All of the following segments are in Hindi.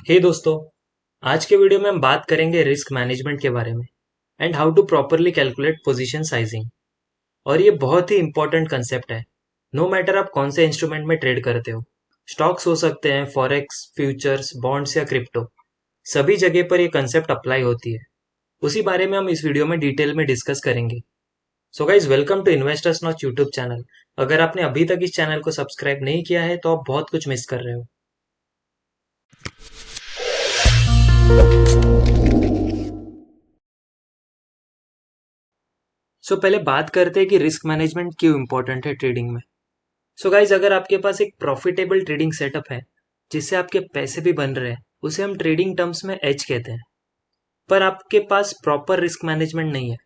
हे दोस्तों, आज के वीडियो में हम बात करेंगे रिस्क मैनेजमेंट के बारे में and how to properly calculate position sizing. और ये बहुत ही इंपॉर्टेंट कंसेप्ट है। नो मैटर आप कौन से इंस्ट्रूमेंट में ट्रेड करते हो, स्टॉक्स हो सकते हैं, फॉरेक्स, फ्यूचर्स, बॉन्ड्स या क्रिप्टो, सभी जगह पर ये कंसेप्ट अप्लाई होती है। उसी बारे में हम इस वीडियो में डिटेल में डिस्कस करेंगे। So guys, welcome to investors not YouTube channel. अगर आपने अभी तक इस चैनल को सब्सक्राइब नहीं किया है तो आप बहुत कुछ मिस कर रहे हो। पहले बात करते हैं कि रिस्क मैनेजमेंट क्यों इंपॉर्टेंट है ट्रेडिंग में। गाइज, अगर आपके पास एक प्रॉफिटेबल ट्रेडिंग सेटअप है जिससे आपके पैसे भी बन रहे हैं, उसे हम ट्रेडिंग टर्म्स में एज कहते हैं। पर आपके पास प्रॉपर रिस्क मैनेजमेंट नहीं है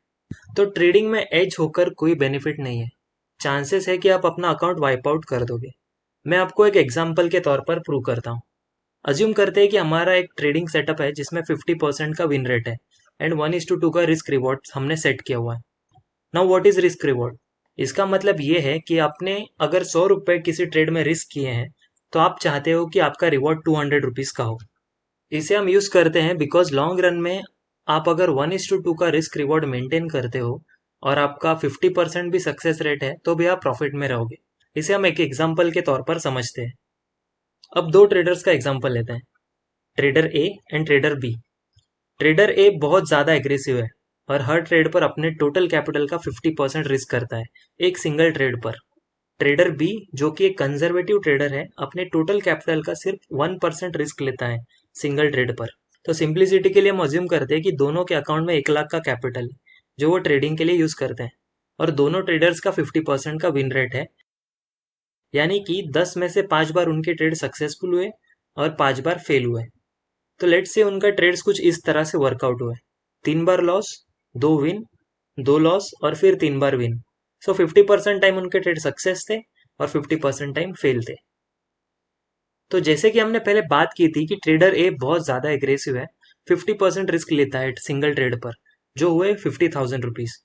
तो ट्रेडिंग में एज होकर कोई बेनिफिट नहीं है। चांसेस है कि आप अपना अकाउंट वाइप आउट कर दोगे। मैं आपको एक एग्जाम्पल के तौर पर प्रूव करता हूँ। अज्यूम करते हैं कि हमारा एक ट्रेडिंग सेटअप है जिसमें 50% का विन रेट है एंड 1:2 का रिस्क रिवॉर्ड हमने सेट किया हुआ है। Now what is risk reward? इसका मतलब ये है कि आपने अगर 100 रुपए किसी ट्रेड में रिस्क किए हैं तो आप चाहते हो कि आपका रिवॉर्ड 200 रुपीज का हो। इसे हम यूज करते हैं बिकॉज लॉन्ग रन में आप अगर 1:2 का रिस्क रिवॉर्ड मेंटेन करते हो और आपका 50% भी सक्सेस रेट है तो भी आप प्रॉफिट में रहोगे। इसे हम एक एग्जाम्पल के तौर पर समझते हैं। अब दो ट्रेडर्स का एग्जाम्पल लेते हैं, trader A and trader B. Trader A बहुत ज़्यादा एग्रेसिव है और हर ट्रेड पर अपने टोटल कैपिटल का 50% रिस्क करता है, एक सिंगल ट्रेड पर। ट्रेडर बी, जो कि एक कंजर्वेटिव ट्रेडर है, अपने टोटल कैपिटल का सिर्फ 1% रिस्क लेता है सिंगल ट्रेड पर। तो सिंप्लिसिटी के लिए हम अज्यूम करते हैं कि दोनों के अकाउंट में 1 लाख का कैपिटल है जो वो ट्रेडिंग के लिए यूज करते हैं, और दोनों ट्रेडर्स का 50% का विन रेट है। यानी कि 10 में से 5 बार उनके ट्रेड सक्सेसफुल हुए और 5 बार फेल हुए। तो लेट्स से उनका ट्रेड्स कुछ इस तरह से वर्कआउट हुए: 3 बार लॉस, 2 विन, 2 लॉस और फिर 3 बार विन। 50% टाइम उनके ट्रेड सक्सेस थे और 50% टाइम फेल थे। तो जैसे कि हमने पहले बात की थी कि ट्रेडर ए बहुत ज्यादा एग्रेसिव है, 50% रिस्क लेता है सिंगल ट्रेड पर, जो हुए 50,000 रुपीज।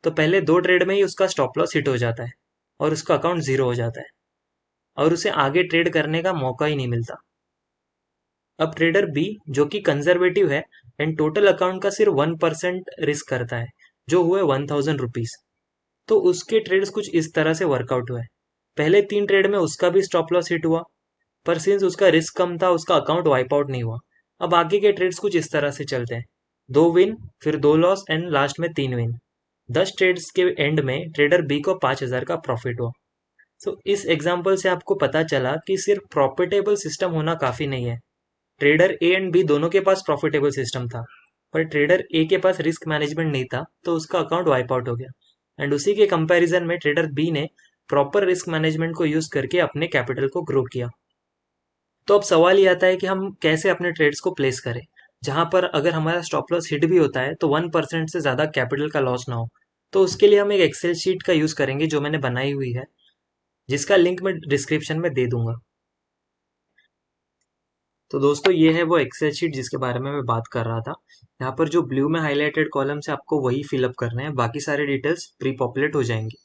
तो पहले 2 ट्रेड में ही उसका स्टॉप लॉस हिट हो जाता है और उसका अकाउंट जीरो हो जाता है और उसे आगे ट्रेड करने का मौका ही नहीं मिलता। अब ट्रेडर बी, जो कि कंजर्वेटिव है एंड टोटल अकाउंट का सिर्फ 1% रिस्क करता है, जो हुए 1,000 रुपीज। तो उसके ट्रेड्स कुछ इस तरह से वर्कआउट हुए: पहले 3 ट्रेड में उसका भी स्टॉप लॉस हिट हुआ, पर सिंस उसका रिस्क कम था उसका अकाउंट वाइप आउट नहीं हुआ। अब आगे के ट्रेड्स कुछ इस तरह से चलते हैं: 2 विन, फिर 2 लॉस एंड लास्ट में 3 विन। 10 ट्रेड्स के एंड में ट्रेडर बी को 5,000 का प्रॉफिट हुआ। इस एग्जाम्पल से आपको पता चला कि सिर्फ प्रॉफिटेबल सिस्टम होना काफी नहीं है। ट्रेडर ए एंड बी दोनों के पास प्रॉफिटेबल सिस्टम था, पर ट्रेडर ए के पास रिस्क मैनेजमेंट नहीं था तो उसका अकाउंट वाइप आउट हो गया। एंड उसी के कंपैरिजन में ट्रेडर बी ने प्रॉपर रिस्क मैनेजमेंट को यूज करके अपने कैपिटल को ग्रो किया। तो अब सवाल ये आता है कि हम कैसे अपने ट्रेड्स को प्लेस करें जहां पर अगर हमारा स्टॉप लॉस हिट भी होता है तो 1% से ज्यादा कैपिटल का लॉस ना हो। तो उसके लिए हम एक एक्सेल शीट का यूज करेंगे जो मैंने बनाई हुई है, जिसका लिंक मैं डिस्क्रिप्शन में दे दूंगा। तो दोस्तों, ये है वो एक्सेल शीट जिसके बारे में मैं बात कर रहा था। यहाँ पर जो ब्लू में हाईलाइटेड कॉलम से आपको वही फिलअप करने हैं, बाकी सारे डिटेल्स प्री पॉपुलेट हो जाएंगे।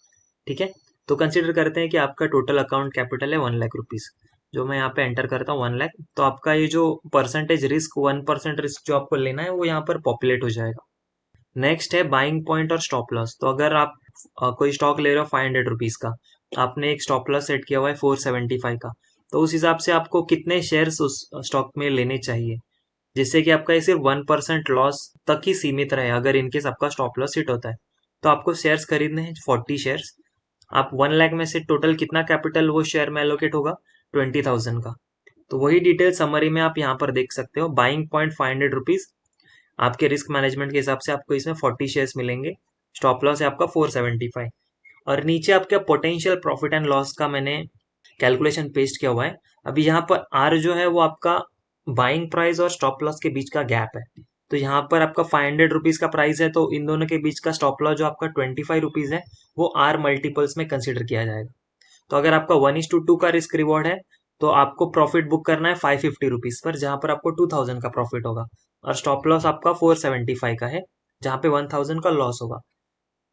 ठीक है, तो कंसिडर करते हैं कि आपका टोटल अकाउंट कैपिटल है 1 लाख रुपीज, जो मैं यहाँ पे एंटर करता हूँ 1 लाख। तो आपका ये जो परसेंटेज रिस्क, 1% रिस्क जो आपको लेना है वो यहाँ पर पॉपुलेट हो जाएगा। नेक्स्ट है बाइंग पॉइंट और स्टॉप लॉस। तो अगर आप कोई स्टॉक ले रहे हो 500 रुपीज का, आपने एक स्टॉप लॉस सेट किया हुआ है 475 का, तो उस हिसाब से आपको कितने शेयर्स उस स्टॉक में लेने चाहिए जिससे कि आपका ये सिर्फ 1% लॉस तक ही सीमित रहे अगर इनकेस आपका स्टॉप लॉस हिट होता है। तो आपको शेयर्स खरीदने हैं 40 शेयर्स। आप 1 लाख में से टोटल कितना कैपिटल वो शेयर में एलोकेट होगा? 20,000 का। तो वही डिटेल समरी में आप यहाँ पर देख सकते हो। बाइंग पॉइंट 500 रुपीज, आपके रिस्क मैनेजमेंट के हिसाब से आपको इसमें 40 शेयर्स मिलेंगे। स्टॉप लॉस है आपका 475, और नीचे आपका पोटेंशियल प्रॉफिट एंड लॉस का मैंने कैलकुलेशन पेस्ट किया हुआ है। अभी यहाँ पर आर जो है वो आपका बाइंग प्राइस और स्टॉप लॉस के बीच का गैप है। तो यहाँ पर आपका 500 रुपीज का प्राइस है तो इन दोनों के बीच का स्टॉप लॉस जो आपका 25 रुपीज है वो आर मल्टीपल्स में कंसिडर किया जाएगा। तो अगर आपका 1:2 का रिस्क रिवॉर्ड है तो आपको प्रॉफिट बुक करना है 550 रुपीज पर, जहां पर आपको 2,000 का प्रॉफिट होगा, और स्टॉप लॉस आपका 475 का है जहां पे 1,000 का लॉस होगा।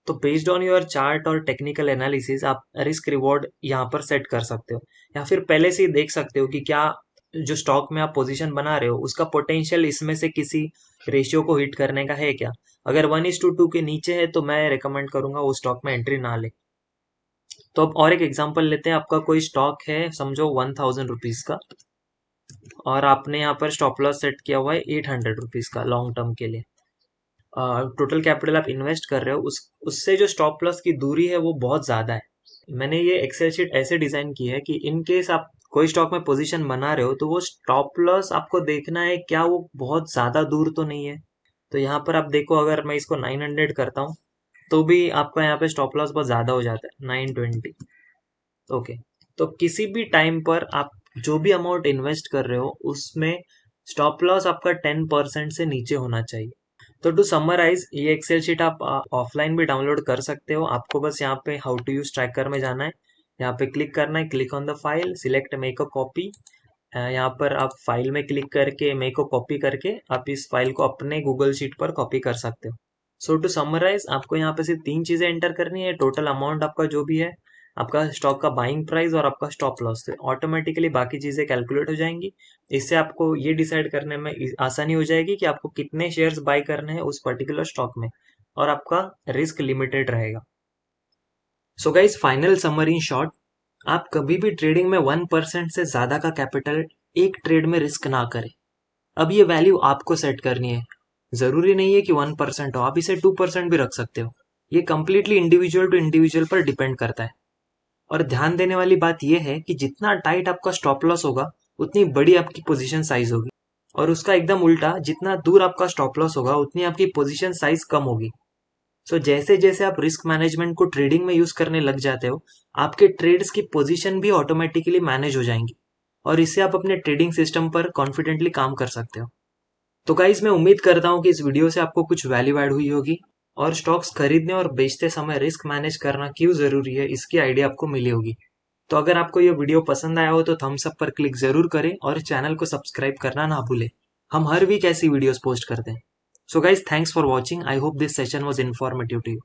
तो बेस्ड ऑन योर चार्ट और टेक्निकल एनालिसिस आप रिस्क रिवॉर्ड यहाँ पर सेट कर सकते हो, या फिर पहले से ही देख सकते हो कि क्या जो स्टॉक में आप पोजीशन बना रहे हो उसका पोटेंशियल इसमें से किसी रेशियो को हिट करने का है क्या। अगर 1:2 के नीचे है तो मैं रेकमेंड करूंगा वो स्टॉक में एंट्री ना ले। तो अब और एक एग्जांपल लेते हैं, आपका कोई स्टॉक है समझो 1000 रुपीज का, और आपने यहाँ पर स्टॉप लॉस सेट किया हुआ है 800 रुपीज का लॉन्ग टर्म के लिए। टोटल कैपिटल आप इन्वेस्ट कर रहे हो, उससे जो स्टॉप लॉस की दूरी है वो बहुत ज़्यादा है। मैंने ये एक्सेल शीट ऐसे डिज़ाइन की है कि इन केस आप कोई स्टॉक में पोजीशन बना रहे हो तो वो स्टॉप लॉस आपको देखना है क्या वो बहुत ज़्यादा दूर तो नहीं है। तो यहाँ पर आप देखो, अगर मैं इसको 900 करता हूँ तो भी आपका यहाँ पे स्टॉप लॉस बहुत ज़्यादा हो जाता है, 920। ओके, तो किसी भी टाइम पर आप जो भी अमाउंट इन्वेस्ट कर रहे हो उसमें स्टॉप लॉस आपका 10% से नीचे होना चाहिए। तो टू समराइज, ये एक्सेल शीट आप ऑफलाइन भी डाउनलोड कर सकते हो। आपको बस यहाँ पे हाउ टू यूज ट्रैकर में जाना है, यहाँ पे क्लिक करना है, click on the file, select make a copy. यहाँ पर आप फाइल में क्लिक करके मेक अ कॉपी करके आप इस फाइल को अपने गूगल शीट पर कॉपी कर सकते हो। सो टू समराइज, आपको यहाँ पे सिर्फ 3 चीजें एंटर करनी है, टोटल अमाउंट आपका जो भी है, आपका स्टॉक का बाइंग प्राइस और आपका स्टॉप लॉस, तो ऑटोमेटिकली बाकी चीजें कैलकुलेट हो जाएंगी। इससे आपको ये डिसाइड करने में आसानी हो जाएगी कि आपको कितने शेयर्स बाय करने हैं उस पर्टिकुलर स्टॉक में, और आपका रिस्क लिमिटेड रहेगा। So guys, final summary in short, आप कभी भी ट्रेडिंग में 1% से ज्यादा का कैपिटल एक ट्रेड में रिस्क ना करें। अब ये वैल्यू आपको सेट करनी है, जरूरी नहीं है कि 1% हो, आप इसे 2% भी रख सकते हो। ये कंप्लीटली इंडिविजुअल टू इंडिविजुअल पर डिपेंड करता है। और ध्यान देने वाली बात यह है कि जितना टाइट आपका स्टॉप लॉस होगा उतनी बड़ी आपकी पोजीशन साइज होगी, और उसका एकदम उल्टा, जितना दूर आपका स्टॉप लॉस होगा उतनी आपकी पोजीशन साइज कम होगी। सो जैसे जैसे आप रिस्क मैनेजमेंट को ट्रेडिंग में यूज करने लग जाते हो, आपके ट्रेड्स की पोजीशन भी ऑटोमेटिकली मैनेज हो जाएंगी, और इससे आप अपने ट्रेडिंग सिस्टम पर कॉन्फिडेंटली काम कर सकते हो। तो गाइज, मैं उम्मीद करता हूँ कि इस वीडियो से आपको कुछ वैल्यू ऐड हुई होगी, और स्टॉक्स खरीदने और बेचते समय रिस्क मैनेज करना क्यों जरूरी है इसकी आइडिया आपको मिली होगी। तो अगर आपको ये वीडियो पसंद आया हो तो थम्स अप पर क्लिक जरूर करें और चैनल को सब्सक्राइब करना ना भूलें। हम हर वीक ऐसी वीडियोस पोस्ट करते हैं। So guys, thanks for watching. I hope this session was informative to you.